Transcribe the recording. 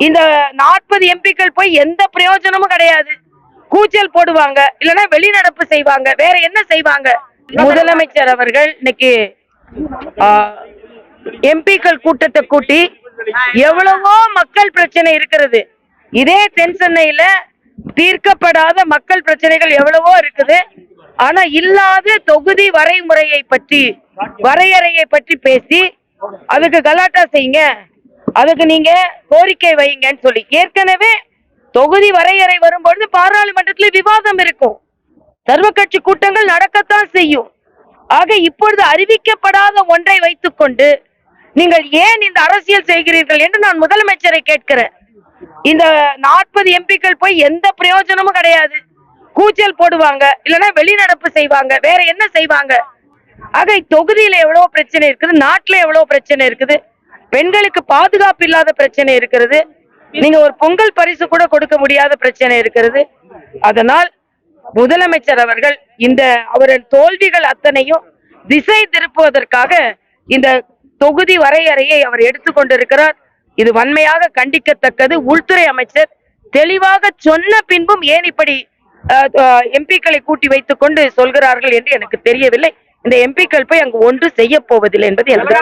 இந்த 40 எம்பிக்கள் போய் எந்த பிரயோஜனமும் கிடையாது. கூச்சல் போடுவாங்க, இல்லைன்னா வெளிநடப்பு செய்வாங்க, வேற என்ன செய்வாங்க? முதலமைச்சர் அவர்கள் இன்னைக்கு எம்பிக்கள் கூட்டத்தை கூட்டி எவ்வளவோ மக்கள் பிரச்சனை இருக்கிறது. இதே தென் சென்னையில தீர்க்கப்படாத மக்கள் பிரச்சனைகள் எவ்வளவோ இருக்குது. ஆனா இல்லாத தொகுதி வரைமுறையை பற்றி வரையறையை பற்றி பேசி அதுக்கு கலாட்டா செய்யுங்க, அதுக்கு நீங்க கோரிக்கை வைங்கன்னு சொல்லி ஏற்கனவே தொகுதி வரையறை வரும்பொழுது பாராளுமன்றத்தில் விவாதம் இருக்கும், சர்வ கட்சி கூட்டங்கள் நடக்கத்தான் செய்யும். ஆக இப்பொழுது அறிவிக்கப்படாத ஒன்றை வைத்துக் கொண்டு நீங்கள் ஏன் இந்த அரசியல் செய்கிறீர்கள் என்று நான் முதலமைச்சரை கேட்கிறேன். இந்த 40 எம்பிக்கள் போய் எந்த பிரயோஜனமும் கிடையாது. கூச்சல் போடுவாங்க, இல்லைன்னா வெளிநடப்பு செய்வாங்க, வேற என்ன செய்வாங்க? ஆக தொகுதியில எவ்வளவு பிரச்சனை இருக்குது, நாட்டுல எவ்வளவு பிரச்சனை இருக்குது, பெண்களுக்கு பாதுகாப்பு இல்லாத பிரச்சனை இருக்கிறது, நீங்க ஒரு பொங்கல் பரிசு கூட கொடுக்க முடியாத பிரச்சனை இருக்கிறது. அதனால் முதலமைச்சர் அவர்கள் இந்த அவரின் தோல்விகள் அத்தனையும் திசை திருப்புவதற்காக இந்த தொகுதி வரையறையை அவர் எடுத்துக்கொண்டிருக்கிறார். இது வன்மையாக கண்டிக்கத்தக்கது. உள்துறை அமைச்சர் தெளிவாக சொன்ன பின்பும் ஏன் இப்படி எம்பிக்களை கூட்டி வைத்துக் கொண்டு சொல்கிறார்கள் என்று எனக்கு தெரியவில்லை. இந்த எம்பிக்கள் போய் அங்கு ஒன்று செய்ய போவதில்லை என்பது எனக்கு